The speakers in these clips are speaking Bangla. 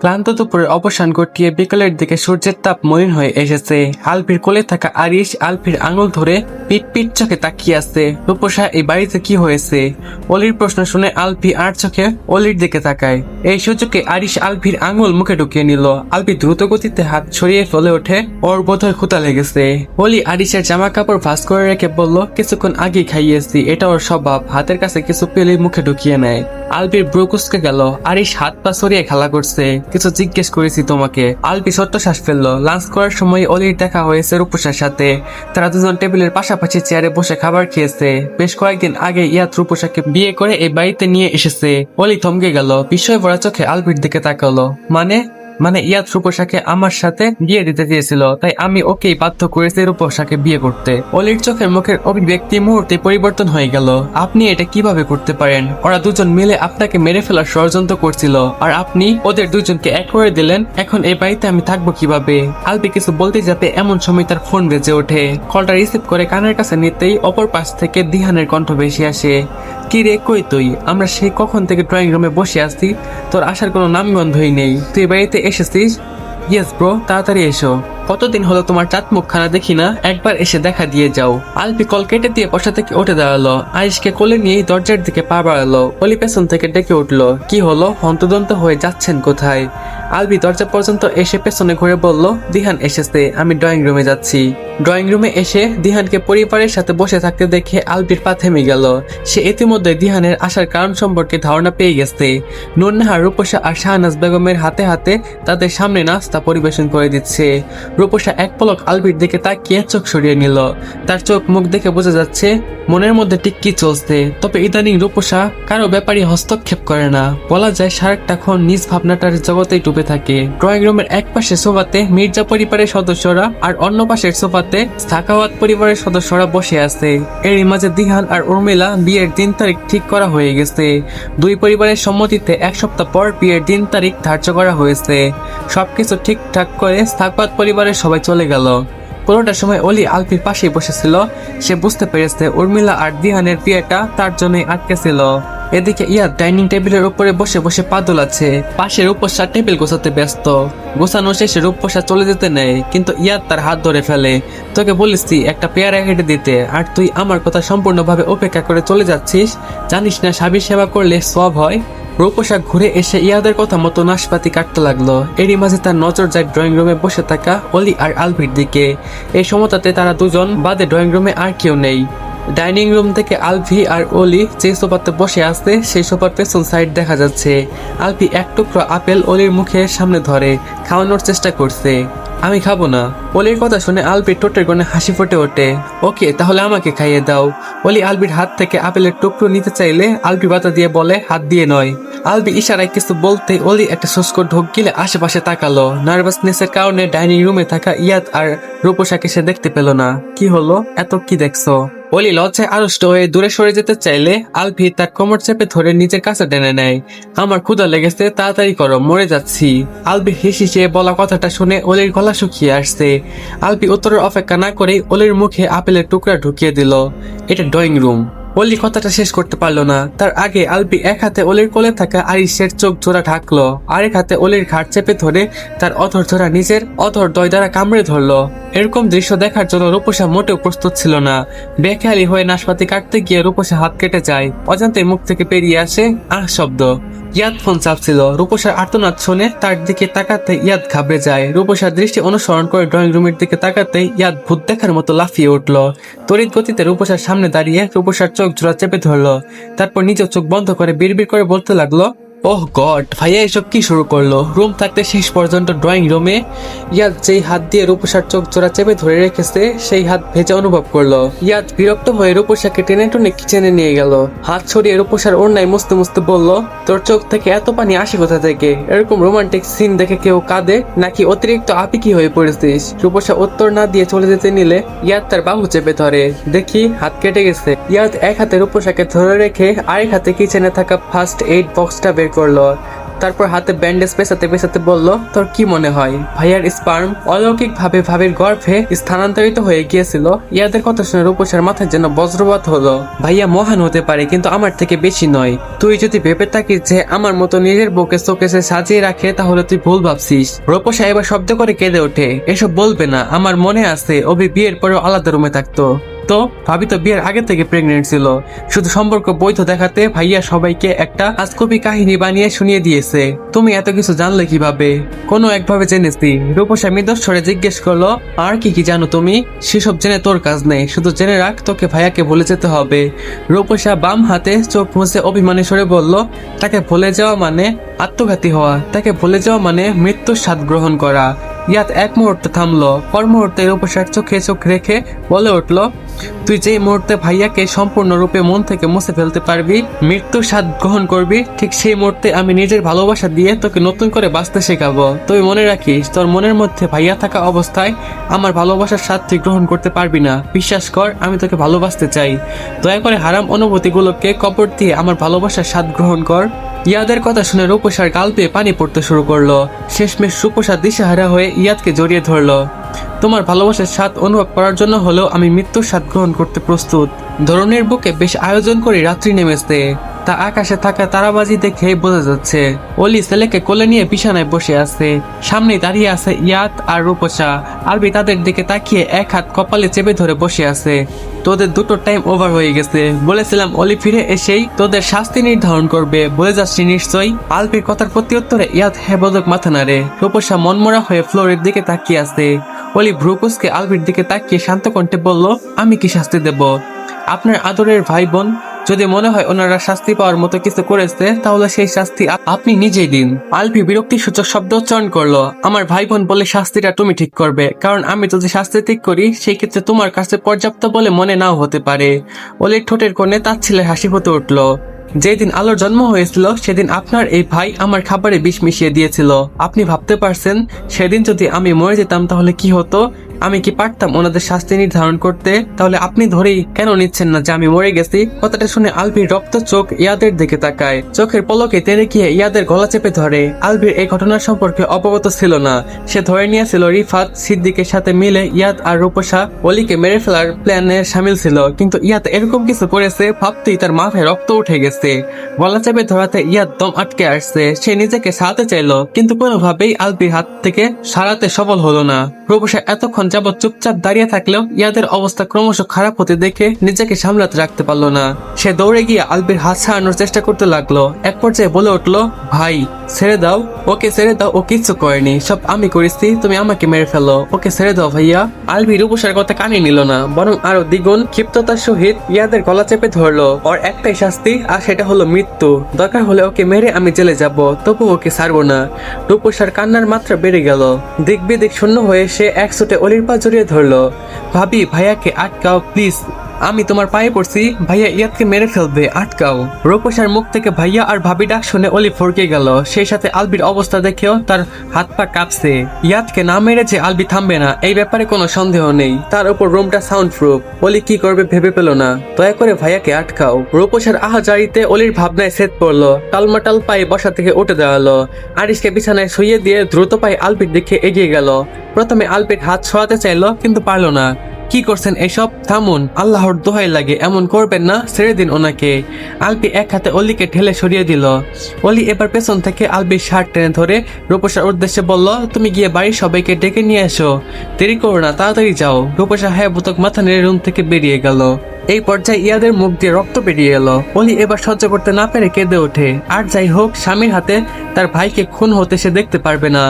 ক্লান্ত দুপুরের অবসান ঘটিয়ে বিকেলের দিকে সূর্যের তাপ মলিন হয়ে এসেছে। আলফির কোলে থাকা আরিশ আলফির আঙুল ধরে পিট পিট চোখে তাকিয়ে আছে। রূপসা, এই বাড়িতে কি হয়েছে? অলির প্রশ্ন শুনে আলফি আর চোখে অলির দিকে তাকায়। এই সুযোগে আরিশ আলফির আঙুল মুখে ঢুকিয়ে নিল। আলফি দ্রুত গতিতে হাত ছড়িয়ে ফেলে ওঠে, ওর বোধহয় ক্ষুধা লেগেছে। অলি আরিশের জামা কাপড় ভাঁজ করে রেখে বলল, কিছুক্ষণ আগে খাইয়েছি, এটা ওর স্বভাব, হাতের কাছে কিছু পেলে মুখে ঢুকিয়ে নেয়। আলফির ব্রু কুচকে গেল। আরিশ হাত পা সরিয়ে খেলা করছে। কিছু জিজ্ঞেস করেছি তোমাকে। আলফি ছোট্ট শ্বাস ফেললো। লাঞ্চ করার সময় অলির দেখা হয়েছে রূপসার সাথে। তারা দুজন টেবিলের পাশাপাশি চেয়ারে বসে খাবার খেয়েছে। বেশ কয়েকদিন আগে ইয়াদ রূপসাকে বিয়ে করে এই বাড়িতে নিয়ে এসেছে। অলি থমকে গেল, বিস্ময় ভরা চোখে আলফির দিকে তাকালো। মানে ইয়াদ রূপসাকে আমার সাথে বিয়ে দিতে চেয়েছিল, তাই আমি ওকেই বাধ্য করেছি রূপসাকে বিয়ে করতে। অলির চোখের মুখের অভিব্যক্তি মুহূর্তে পরিবর্তন হয়ে গেল। আপনি এটা কিভাবে করতে পারেন? ওরা দুজন মিলে আপনাকে মেরে ফেলার ষড়যন্ত্র করছিল, আর আপনি ওদের দুজনকে এক করে দিলেন। এখন এই বাড়িতে আমি থাকবো কিভাবে? আলফি কিছু বলতে যাবে এমন সময় তার ফোন বেজে ওঠে। কলটা রিসিভ করে কানের কাছে নিতেই অপর পাশ থেকে দিহানের কণ্ঠ ভেসে আসে। কি রে, কই তুই? আমরা সেই কখন থেকে ড্রয়িং রুমে বসে আছি, তোর আসার কোনো নামগন্ধই নেই। তুই বাড়িতে এসেছিস? ইয়েস ব্রো, তাড়াতাড়ি এসো। কতদিন হলো তোমার চাঁদ মুখখানা দেখি না, একবার এসে দেখা দিয়ে যাও। আলফি কল কেটে দিয়ে বসা থেকে উঠে দাঁড়ালো। আরিশকে কোলে নিয়ে দরজার দিকে পা বাড়ালো। অলি পেছন থেকে ডেকে উঠলো, কি হলো? হন্তদন্ত হয়ে যাচ্ছেন কোথায়? আলফি দরজা পর্যন্ত এসে পেছনে ঘুরে বলল, দিহান এসেছে, আমি ড্রয়িং রুমে যাচ্ছি। ড্রয়িং রুমে এসে দিহানকে পরিবারের সাথে বসে থাকতে দেখে আলফির পা থেমে গেল। সে ইতিমধ্যে দিহানের আসার কারণ সম্পর্কে ধারণা পেয়ে গেছে। নূরনাহার, রূপসা আর শাহনাজ বেগমের হাতে হাতে তাদের সামনে নাস্তা পরিবেশন করে দিচ্ছে। রূপসা এক পলক আলফির দিকে তাকিয়ে চোখ সরিয়ে নিল। তার চোখ মুখ দেখে বোঝা যাচ্ছে মনের মধ্যে ঠিক কি চলছে। তবে ইদানিং রূপসা কারো ব্যাপারে হস্তক্ষেপ করে না, বলা যায় সারাক্ষণ নিজ ভাবনাটার জগতেই ডুবে থাকে। ড্রয়িং রুমের এক পাশে সোফাতে মির্জা পরিবারের সদস্যরা আর অন্য পাশের সোফাতে সাখাওয়াত পরিবারের সদস্যরা বসে আছে। এরই মাঝে দিহান আর উর্মিলা বিয়ের দিন তারিখ ঠিক করা হয়ে গেছে। দুই পরিবারের সম্মতিতে এক সপ্তাহ পর বিয়ের দিন তারিখ ধার্য করা হয়েছে। সবকিছু ঠিকঠাক করে সাখাওয়াত পরিবারের সবাই চলে গেল। পুরোটার সময় অলি আলফির পাশেই বসেছিল। সে বুঝতে পেরেছে উর্মিলা আর দিহানের বিয়েটা তার জন্যই আটকে ছিল। এদিকে ইয়াদ ডাইনিং টেবিলের উপরে বসে বসে পা দোলাচ্ছে। পাশে রূপসা টেবিল গোছাতে ব্যস্ত। গোছানো শেষে রূপসা চলে যেতে নেয়, কিন্তু ইয়াদ তার হাত ধরে ফেলে। তোকে বলেছি একটা পেয়ারা কেটে দিতে, আর তুই আমার কথা সম্পূর্ণভাবে উপেক্ষা করে চলে যাচ্ছিস। জানিস না স্বামীর সেবা করলে সওয়াব হয়? রূপসা ঘুরে এসে ইয়াদের কথা মতো নাশপাতি কাটতে লাগলো। এরই মাঝে তার নজর যায় ড্রয়িং রুমে বসে থাকা অলি আর আলফির দিকে। এই সময়টাতে তারা দুজন বাদে ড্রয়িং রুমে আর কেউ নেই। ডাইনিং রুম থেকে আলফি আর অলি যে সোফাতে বসে আছে সেই সোফার পেছন সাইড দেখা যাচ্ছে। আলফি এক টুকরো আপেল অলির মুখের সামনে ধরে খাওয়ানোর চেষ্টা করছে। আমি খাবো না। অলির কথা শুনে আলফির ঠোঁটের কোণে হাসি ফুটে ওঠে। ওকে, তাহলে আমাকে খাইয়ে দাও। অলি আলফির হাত থেকে আপেলের টুকরো নিতে চাইলে আলফি বাধা দিয়ে বলে, হাত দিয়ে নয়। আলফি ইশারায় কিছু বলতে অলি একটা শুষ্ক ঢোক গিলে আশেপাশে তাকালো। নার্ভাসনেসের কারণে ডাইনিং রুমে থাকা ইয়াদ আর রূপসাকে সে দেখতে পেল না। কি হলো? এত কি দেখছো? অলি লজ্জায় আড়ষ্ট হয়ে দূরে সরে যেতে চাইলে আলফি তার কোমর চেপে ধরে নিজের কাছে টেনে নেয়। আমার ক্ষুধা লেগেছে, তাড়াতাড়ি করো, মরে যাচ্ছি। আলফি হেসে বলা কথাটা শুনে অলির গলা শুকিয়ে আসছে। আলফি উত্তরের অপেক্ষা না করেই অলির মুখে আপেলের টুকরা ঢুকিয়ে দিল। এটা ড্রয়িং রুম। অলি কথাটা শেষ করতে পারলো না। তার আগে আলফি এক হাতে অলির কোলে থাকা আরিশের চোখ জোড়া ঢাকলো, আরেক হাতে অলির ঘাট চেপে ধরে তার অধর জোড়া নিজের অধর দয় দ্বারা কামড়ে ধরলো। এরকম দৃশ্য দেখার জন্য রূপসা মোটেও প্রস্তুত ছিল না। বেখেয়ালি হয়ে নাশপাতি কাটতে গিয়ে রূপসা হাত কেটে যায়। অজান্তে মুখ থেকে বেরিয়ে আসে আহ শব্দ। ইয়াদ ফোন চাপছিল। রূপসার আর্তনাদ শুনে তার দিকে তাকাতে ইয়াদ ঘাবড়ে যায়। রূপসার দৃষ্টি অনুসরণ করে ড্রয়িং রুমের দিকে তাকাতে ইয়াদ ভূত দেখার মতো লাফিয়ে উঠল। তড়িৎ গতিতে রূপসার সামনে দাঁড়িয়ে রূপসার চোখ জোড়া চেপে ধরলো। তারপর নিজের চোখ বন্ধ করে বিড়বিড় করে বলতে লাগলো, ওহ গড, ভাইয়া এসব কি শুরু করলো? রুম থাকতে শেষ পর্যন্ত ড্রয়িং রুমে। ইয়াদ যেই হাত দিয়ে রূপসার চোখ জোড়া চেপে ধরে রেখেছে সেই হাত ভেজা অনুভব করলো। ইয়াদ বিরক্ত হয়ে রূপসাকে টেনে টুনে কিচেনে নিয়ে গেল। হাত ছড়িয়ে রূপসার ওড়নায় মুছতে মুছতে বলল, তোর চোখ থেকে এত পানি আসে কোথা থেকে? এরকম রোমান্টিক সিন দেখে কেউ কাঁদে নাকি অতিরিক্ত আবেগী হয়ে পড়েছিস? রূপসা উত্তর না দিয়ে চলে যেতে নিলে ইয়াদ তার বাহু চেপে ধরে। দেখি হাত কেটে গেছে। ইয়াদ এক হাতে রূপসাকে ধরে রেখে আরেক হাতে কিচেনে থাকা ফার্স্ট এইড বক্সটা বের করলো। তারপর হাতে ব্যান্ডেজ পেঁচাতে পেঁচাতে বলল, তোর কি মনে হয় ভাইয়ার স্পার্ম অলৌকিক ভাবে ভাবির গর্ভে স্থানান্তরিত হয়ে গিয়েছিল? ইয়াদের কথা শুনে রূপসার মাথায় যেন বজ্রপাত হলো। ভাইয়া মহান হতে পারে কিন্তু আমার থেকে বেশি নয়। তুই যদি ভেবে থাকিস যে আমার মতো নিজের বউকে শোকেসে সাজিয়ে রাখে তাহলে তুই ভুল ভাবছিস। রূপসা এবার শব্দ করে কেঁদে ওঠে, এসব বলবে না, আমার মনে আছে অভি বিয়ের পরেও আলাদা রুমে থাকতো। তো ভাবি তো বিয়ের আগে থেকে প্রেগনেন্ট ছিল, শুধু সম্পর্ক বৈধ দেখাতে ভাইয়া সবাইকে একটা আজকবি কাহিনী বানিয়ে শুনিয়ে দিয়েছে। তুমি এত কিছু জানলে কিভাবে? কোনো একভাবে জেনেছি। রূপসা মৃদুর স্বরে জিজ্ঞেস করলো, আর কি কি জানো তুমি? সেসব জেনে তোর কাজ নেই, শুধু জেনে রাখ তোকে ভাইয়াকে ভুলে যেতে হবে। রূপসা বাম হাতে চোখ মুছে অভিমানী স্বরে বলল, তাকে ভুলে যাওয়া মানে আত্মঘাতী হওয়া, তাকে ভুলে যাওয়া মানে মৃত্যুর স্বাদ গ্রহণ করা। ইয়াত এক মুহূর্তে থামলো, পর মুহূর্তে রূপসার চোখে চোখ রেখে বলে উঠলো, তুই যেই মুহূর্তে ভাইয়াকে সম্পূর্ণরূপে মন থেকে মুছে ফেলতে পারবি, মৃত্যুর স্বাদ গ্রহণ করবি, ঠিক সেই মুহূর্তে আমি নিজের ভালোবাসা দিয়ে তোকে নতুন করে বাঁচতে শেখাবো। তুই মনে রাখিস, তোর মনের মধ্যে ভাইয়া থাকা অবস্থায় আমার ভালোবাসার স্বাদ তুই গ্রহণ করতে পারবি না। বিশ্বাস কর, আমি তোকে ভালোবাসতে চাই। দয়া করে হারাম অনুভূতিগুলোকে কবর দিয়ে আমার ভালোবাসার স্বাদ গ্রহণ কর। ইয়াদের কথা শুনে রূপসার গাল বেয়ে পানি পড়তে শুরু করলো। শেষমেশ রূপসা দিশেহারা হয়ে ইয়াদকে জড়িয়ে ধরলো। তোমার ভালোবাসার স্বাদ অনুভব করার জন্য হলেও আমি মৃত্যুর স্বাদ গ্রহণ করতে প্রস্তুত। ধরনের বুকে বেশ আয়োজন করে রাত্রি নেমেছে, তা আকাশে থাকা তারাবাজি দেখে বোঝা যাচ্ছে। অলি ছেলেকে কোলে নিয়ে বিছানায় বসে আছে, সামনে দাঁড়িয়ে আছে ইয়াদ আর রূপসা। আলবি তাদের দিকে তাকিয়ে এক হাত কপালে চেপে ধরে বসে আছে। তোদের দুটো টাইম ওভার হয়ে গেছে, বলেছিলাম অলি ফিরে এসেই তোদের শাস্তি নির্ধারণ করবে, বলে যাচ্ছি নিশ্চয়ই। আলবির কথার প্রতি উত্তরে ইয়াদ হেবদক মাথা নাড়ে। রূপসা মনমরা হয়ে ফ্লোরের দিকে তাকিয়ে আছে। অলি ভ্রুকুসকে আলবির দিকে তাকিয়ে শান্ত কণ্ঠে বলল, আমি কি শাস্তি দেব? আপনার আদরের ভাই বোন, যদি মনে হয় ওনারা শাস্তি পাওয়ার মতো কিছু করেছে তাহলে সেই শাস্তি আপনি নিজেই দিন। আলবি বিরক্তি সূচক শব্দ উচ্চারণ করলো, আমার ভাই বোন বলে শাস্তিটা তুমি ঠিক করবে, কারণ আমি যদি শাস্তি ঠিক করি সেই ক্ষেত্রে তোমার কাছে পর্যাপ্ত বলে মনে নাও হতে পারে। অলির ঠোঁটের কোণে তাচ্ছিল্যের হাসি ফুটে উঠল। যেদিন আলোর জন্ম হয়েছিল সেদিন আপনার এই ভাই আমার খাবারে বিষ মিশিয়ে দিয়েছিল। আপনি ভাবতে পারছেন সেদিন যদি আমি মরে যেতাম তাহলে কি হতো? আমি কি পারতাম ওনাদের শাস্তি নির্ধারণ করতে? তাহলে আপনি ধরেই কেন নিচ্ছেন না যে আমি মরে গেছি? কথাটা শুনে আলবির রক্ত চোখ ইয়াদের দিকে তাকায়। চোখের পলকে তেড়ে গিয়ে ইয়াদের গলা চেপে ধরে। আলবির এই ঘটনার সম্পর্কে অবগত ছিল না। সে ধরে নিয়েছিল রিফাত সিদ্দিকের সাথে মিলে ইয়াদ আর রূপসা অলিকে মেরে ফেলার প্ল্যানে সামিল ছিল, কিন্তু ইয়াদ এরকম কিছু করেছে ভাবতেই তার মাথায় রক্ত উঠে গেছে। গলা চেপে ধরাতে ইয়াদ দম আটকে আসছে। সে নিজেকে সারাতে চাইলো, কিন্তু কোনোভাবেই আলবির হাত থেকে সারাতে সফল হলো না। রূপসা এতক্ষণ যাবৎ চুপচাপ দাঁড়িয়ে থাকলেও ইয়াদের অবস্থা ক্রমশ খারাপ হতে দেখে নিজেকে সামলাতে রাখতে পারলো না। সে দৌড়ে গিয়ে আলবির হাত ছাড়ানোর চেষ্টা করতে লাগলো। এক পর্যায়ে বলে উঠলো, ভাই ছেড়ে দাও, ওকে ছেড়ে দাও, ও কিচ্ছু করেনি, সব আমি করেছি, তুমি আমাকে মেরে ফেলো, ওকে ছেড়ে দাও ভাইয়া। আলবি রূপসার কথা কানে নিল না, বরং আরো দ্বিগুণ ক্ষিপ্ততার সহিত ইয়াদের গলা চেপে ধরলো। ওর একটাই শাস্তি, আর সেটা হলো মৃত্যু। দরকার হলে ওকে মেরে আমি জেলে যাব, তবু ওকে ছাড়বো না। রূপসার কান্নার মাত্রা বেড়ে গেল। দিক বিদিক শূন্য হয়ে সে এক ছুটে অলির পা জড়িয়ে ধরলো। ভাবি, ভাইয়াকে আটকাও প্লিজ, আমি তোমার পায়ে পড়ছি, ভাইয়া ইয়াদকে মেরে ফেলবে, আটকাও। রূপসার মুখ থেকে ভাইয়া আর ভাবি ডাক শুনে অলি ফরকে গেল। সেই সাথে আলবির অবস্থা দেখেও তার হাত পা কাঁপছে। ইয়াদকে না মেরে যে আলবি থামবে না এই ব্যাপারে কোনো সন্দেহ নেই। তার উপর রুমটা সাউন্ড প্রুফ। অলি কি করবে ভেবে পেল না। দয়া করে ভাইয়াকে আটকাও। রূপসার আহাজারিতে অলির ভাবনায় সেট পড়লো। টালমাটাল পায়ে বসা থেকে উঠে দাঁড়ালো। আরিশকে বিছানায় শুইয়ে দিয়ে দ্রুত পায়ে আলবির দিকে এগিয়ে গেল। প্রথমে আলবির হাত সরাতে চাইলো, কিন্তু পারলো না। কি করছেন এসব? থামুন, আল্লাহর দোহাই লাগে, এমন করবেন না, ছেড়ে দিন ওনাকে। আলবি এক হাতে অলিকে ঠেলে সরিয়ে দিল। অলি এবার পেছন থেকে আলবির শার্ট টেনে ধরে রূপসার উদ্দেশ্যে বলল, তুমি গিয়ে বাড়ির সবাইকে ডেকে নিয়ে এসো, দেরি করো না, তাড়াতাড়ি যাও। রূপসা হ্যাঁ বুতক মাথা নেড়ে রুম থেকে বেরিয়ে গেল। এই পর্যায়ে ইয়াদের মুখ দিয়ে রক্ত বেরিয়ে এলো। অলি এবার সহ্য করতে না পেরে কেঁদে ওঠে। আর যাই হোক, স্বামীর হাতে তার ভাইকে খুন হতে সে দেখতে পারবে না।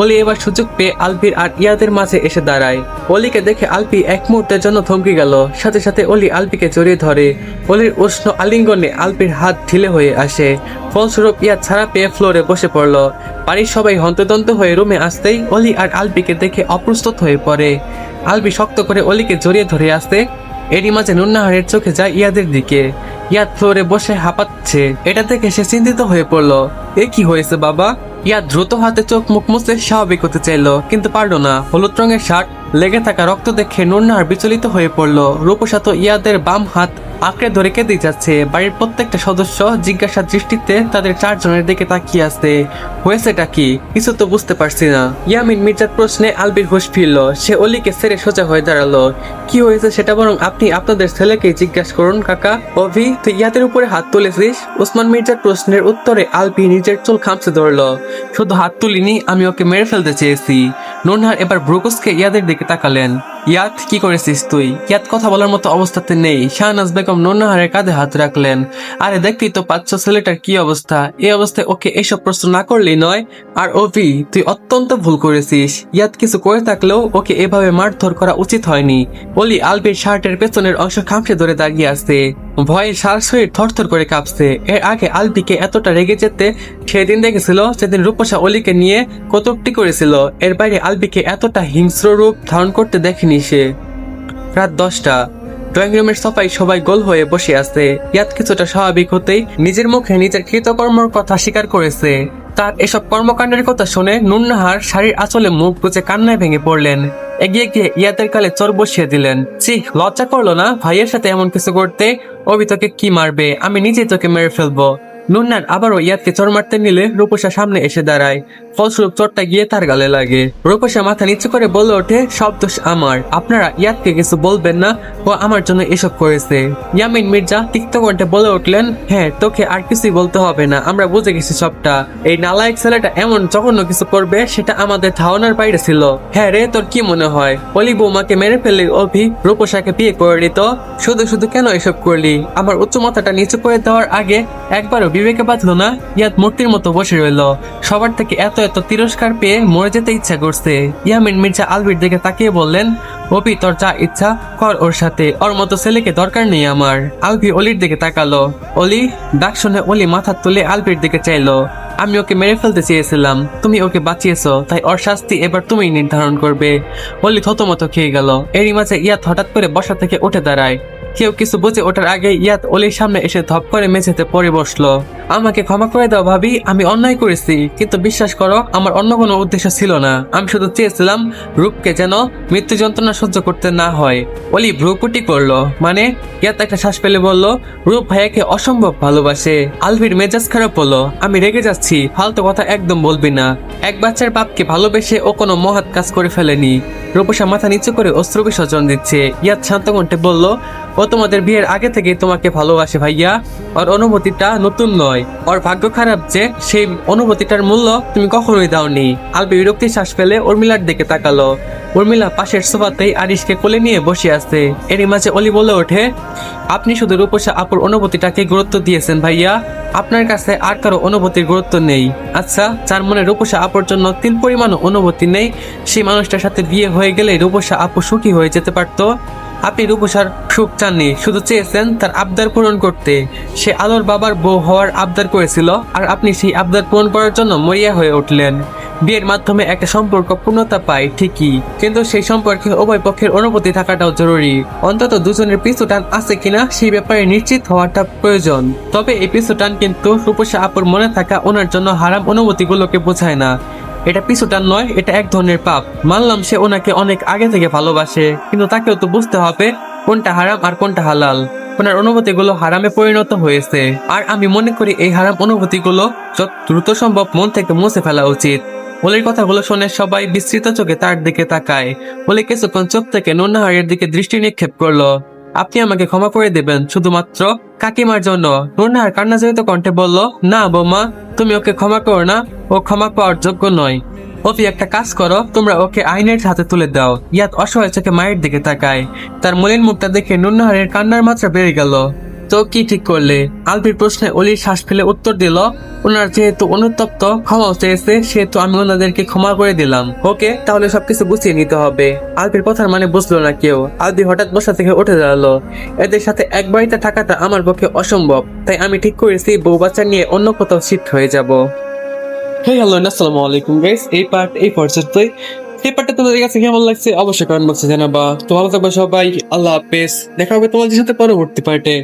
অলি এবার সুযোগ পেয়ে আলবির আর ইয়াদের মাঝে এসে দাঁড়ায়। অলিকে দেখে আলবি এক মুহূর্তের জন্য থমকে গেল। সাথে সাথে অলি আলবিকে জড়িয়ে ধরে। অলির উষ্ণ আলিঙ্গনে আলবির হাত ঢিলে হয়ে আসে। ফলস্বরূপ ইয়াদ ছাড়া পেয়ে ফ্লোরে বসে পড়ল। বাড়ির সবাই হন্তদন্ত হয়ে রুমে আসতেই অলি আর আলবিকে দেখে অপ্রস্তুত হয়ে পড়ে। আলবি শক্ত করে অলিকে জড়িয়ে ধরে আসতে এরই মাঝে নুন্নাহারের চোখে যায় ইয়াদের দিকে। ইয়াদ ফ্লোরে বসে হাঁপাচ্ছে। এটা দেখে সে চিন্তিত হয়ে পড়লো। এ কি হয়েছে বাবা? ইয়াদ দ্রুত হাতে চোখ মুখ মুছে স্বাভাবিক হতে চাইলো, কিন্তু পারলো না। হলুদ রঙের শার্ট, লেগে থাকা রক্ত দেখে নুন্নাহার বিচলিত হয়ে পড়ল। রূপসা তো ইয়াদের বাম হাত আঁকড়ে ধরে কেঁদে যাচ্ছে। বাড়ির প্রত্যেকটা সদস্য জিজ্ঞাসা দৃষ্টিতে তাদের চারজনের দিকে তাকিয়ে আছে। হয়েছেটা কি, কিছু তো বুঝতে পারছি না। ইয়ামিন মির্জার প্রশ্নে আলবির হুঁশ ফিরল। সে অলিকে ছেড়ে সোজা হয়ে দাঁড়ালো। কি হয়েছে সেটা বরং আপনি আপনাদের ছেলেকেই জিজ্ঞাসা করুন কাকা। অভি, তুই ইয়াদের উপরে হাত তুলেছিস? ওসমান মির্জার প্রশ্নের উত্তরে আলবি নিজের চুল খামচে ধরলো। শুধু হাত তুলিনি, আমি ওকে মেরে ফেলতে চেয়েছি। নুনহার এবার ব্রুকুসকে ইয়াদের দিকে তাকালেন। ইয়াদ, কি করেছিস তুই? ইয়াদ কথা বলার মতো অবস্থাতে নেই। শাহনাজ বেগম নুনহারের কাঁধে হাত রাখলেন। আরে দেখতেই তো পাচ্ছ ছেলেটার কি অবস্থা। এই অবস্থায় ওকে এসব প্রশ্ন না করলেই নয়। আর অভি, তুই অত্যন্ত ভুল করেছিস। ইয়াদ কিছু করে থাকলেও ওকে এভাবে মারধর করা উচিত হয়নি। অলি আলবির শার্টের পেছনের অংশ খামচে ধরে দাঁড়িয়ে আছে। ভয়ে সারা শরীর থরথর করে কাঁপছে। এর আগে আলবিকে এতটা রেগে যেতে সেদিন দেখেছিল যেদিন রূপসা অলিকে নিয়ে কটূক্তি করেছিল। এর বাইরে আলবিকে এতটা হিংস্র রূপ ধারণ করতে দেখেনি সে। রাত 10টা। ড্রয়িং রুমের সোফায় সবাই গোল হয়ে বসে আছে। ইয়াদ কিছুটা স্বাভাবিক হতেই নিজের মুখে নিজের কৃতকর্মর কথা স্বীকার করেছে। তার এসব কর্মকাণ্ডের কথা শুনে নুন্নাহার শাড়ির আঁচলে মুখ গুজে কান্নায় ভেঙে পড়লেন। এগিয়ে গিয়ে ইয়াদের কালে চর বসিয়ে দিলেন। ছি, লজ্জা করলো না ভাইয়ের সাথে এমন কিছু করতে? অভি তোকে কি মারবে? আমি নিজেই তোকে মেরে ফেলবো। নুন্নার আবারও ইয়াদকে চর মারতে নিলে রূপসা সামনে এসে দাঁড়ায়। ফলস্বরূপ চরটা গিয়ে তার গালে লাগে। রূপসা মাথা নিচু করে বলে ওঠে, সব দোষ আমার। আপনারা ইয়াদকে কিছু বলবেন না, ও আমার জন্য এসব করেছে। ইয়ামিন মির্জা তিক্ত কণ্ঠে বলে উঠলেন, হ্যাঁ, তোকে আর কিছুই বলতে হবে না, আমরা বুঝে গেছি সবটা। এই নালায়েক ছেলেটা এমন জঘন্য কিছু করবে সেটা আমাদের ধারণার বাইরে ছিল। হ্যাঁ রে, তোর কি মনে হয় অলি বৌমাকে মেরে ফেললে অভি রূপসাকে বিয়ে করে নিত? শুধু শুধু কেন এসব করলি? আমার উচ্চ মাথাটা নিচু করে দেওয়ার আগে একবারও বিবেকে বাঁধলো না? ইয়াদ মূর্তির মতো বসে রইল। সবার থেকে এত এত তিরস্কার পেয়ে মরে যেতে ইচ্ছা করছে। ইয়ামিন মির্জা আলবির দিকে তাকিয়ে বললেন, অভি তোর যা ইচ্ছা কর ওর সাথে, ওর মতো ছেলেকে দরকার নেই আমার। আলবি অলির দিকে তাকালো। অলি? ডাক শুনে অলি মাথা তুলে আলবির দিকে চাইলো। আমি ওকে মেরে ফেলতে চেয়েছিলাম, তুমি ওকে বাঁচিয়েছো, তাই ওর শাস্তি এবার তুমিই নির্ধারণ করবে। অলি থতমত খেয়ে গেল। এরই মাঝে ইয়াদ হঠাৎ করে বসা থেকে উঠে দাঁড়ায়। কেউ কিছু বুঝে ওঠার আগে ইয়াদ অলির সামনে এসে ধপ করে মেঝেতে পড়ে বসলো। আমাকে ক্ষমা করে দাও ভাবি, আমি অন্যায় করেছি, কিন্তু বিশ্বাস করো আমার অন্য কোনো উদ্দেশ্য ছিল না। আমি শুধু চেয়েছিলাম রূপকে যেন মৃত্যু যন্ত্রণা সহ্য করতে না হয়। অলি ভ্রুকুটি করলো। মানে? ইয়াদ একটা শ্বাস ফেলে বলল, রূপ ভাইয়াকে অসম্ভব ভালোবাসে। আলভির মেজাজ খারাপ হলো। আমি রেগে যাচ্ছি, ফালতু কথা একদম বলবি না। এক বাচ্চার বাপকে ভালোবেসে ও কোনো মহৎ কাজ করে ফেলেনি। রূপসা মাথা নিচু করে অস্ত্র বিসর্জন দিচ্ছে। ইয়াদ শান্ত কণ্ঠে বলল, ও তোমাদের বিয়ের আগে থেকে তোমাকে ভালোবাসে ভাইয়া। ওর অনুভূতিটা নতুন নয়। ওর ভাগ্য খারাপ যে সেই অনুভূতিটার মূল্য তুমি কখনোই দাওনি। আলবি বিরক্তি শ্বাস ফেলে উর্মিলার দিকে তাকালো। উর্মিলা পাশের সোফাতেই আরিশকে কোলে নিয়ে বসে আছে। এরই মাঝে অলি বলে ওঠে, আপনি শুধু রূপসা আপুর অনুভূতিটাকে গুরুত্ব দিয়েছেন ভাইয়া, আপনার কাছে আর কারো অনুভূতির গুরুত্ব নেই। আচ্ছা, যার মনে রূপসা আপুর জন্য তিল পরিমাণও অনুভূতি নেই, সেই মানুষটার সাথে বিয়ে হয়ে গেলে রূপসা আপু সুখী হয়ে যেতে পারতো। আপনি রূপসার সুখ চাননি, শুধু চেয়েছেন তার আবদার পূরণ করতে। সে আলোর বাবার বউ হওয়ার আবদার করেছিল, আর আপনি সেই আবদার পূরণ করার জন্য মরিয়া হয়ে উঠলেন। বিয়ের মাধ্যমে একটা সম্পর্ক পূর্ণতা পায় ঠিকই, কিন্তু সেই সম্পর্কে উভয় পক্ষের অনুভূতি থাকাটাও জরুরি। অন্তত দুজনের পিছু টান আছে কিনা সেই ব্যাপারে নিশ্চিত হওয়াটা প্রয়োজন। তবে এই পিছু টান কিন্তু রূপসা আপুর মনে থাকা ওনার জন্য হারাম অনুভূতিগুলোকে বোঝায় না। এটা পিছুটান নয়, এটা এক ধরনের পাপ। মানলাম সে ওনাকে অনেক আগে থেকে ভালোবাসে, কিন্তু তাকেও তো বুঝতে হবে কোনটা হারাম আর কোনটা হালাল। ওনার অনুভূতিগুলো হারামে পরিণত হয়েছে, আর আমি মনে করি এই হারাম অনুভূতিগুলো যত দ্রুত সম্ভব মন থেকে মুছে ফেলা উচিত। অলির কথাগুলো শুনে সবাই বিস্মিত চোখে তার দিকে তাকায়। অলি কিছুক্ষণ চোখ থেকে নুন্নাহারের দিকে দৃষ্টি নিক্ষেপ করলো। আপনি আমাকে ক্ষমা করে দেবেন শুধুমাত্র কাকিমার জন্য। নুন্নাহার কান্নাজড়িত কণ্ঠে বলল, না বৌমা, তুমি ওকে ক্ষমা করো না, ও ক্ষমা পাওয়ার যোগ্য নয়। অভি, একটা কাজ করো, তোমরা ওকে আইনের হাতে তুলে দাও। ইয়াদ অসহায় চোখে মায়ের দিকে তাকায়। তার মলিন মুখটা দেখে নুন্নাহারের কান্নার মাত্রা বেড়ে গেল। তো কি ঠিক করলে? আলবির প্রশ্নে অলির শ্বাস ফেলে উত্তর দিল, ওনার যেহেতু অনুতপ্ত ক্ষমা চেয়েছে, সেহেতু আমি ওনাদেরকে ক্ষমা করে দিলাম। ওকে, তাহলে সবকিছু গুছিয়ে নিতে হবে। আলবির কথার মানে বুঝলো না কেউ। আলবি হঠাৎ বসা থেকে উঠে দাঁড়ালো। এদের সাথে এক বাড়িতে থাকাটা আমার পক্ষে অসম্ভব, তাই আমি ঠিক করেছি বউ বাচ্চা নিয়ে অন্য কোথাও শিফট হয়ে যাব। হে হ্যালো, আসসালামু আলাইকুম গাইস। এই পর্যন্তই। এই পার্টটা তোমাদের কাছে কেমন লাগছে অবশ্যই কমেন্ট বক্সে জানাবা। তো ভালো থাকবে সবাই, আল্লাহ হাফেজ। দেখা হবে তোমাদের সাথে পরবর্তী পার্টে।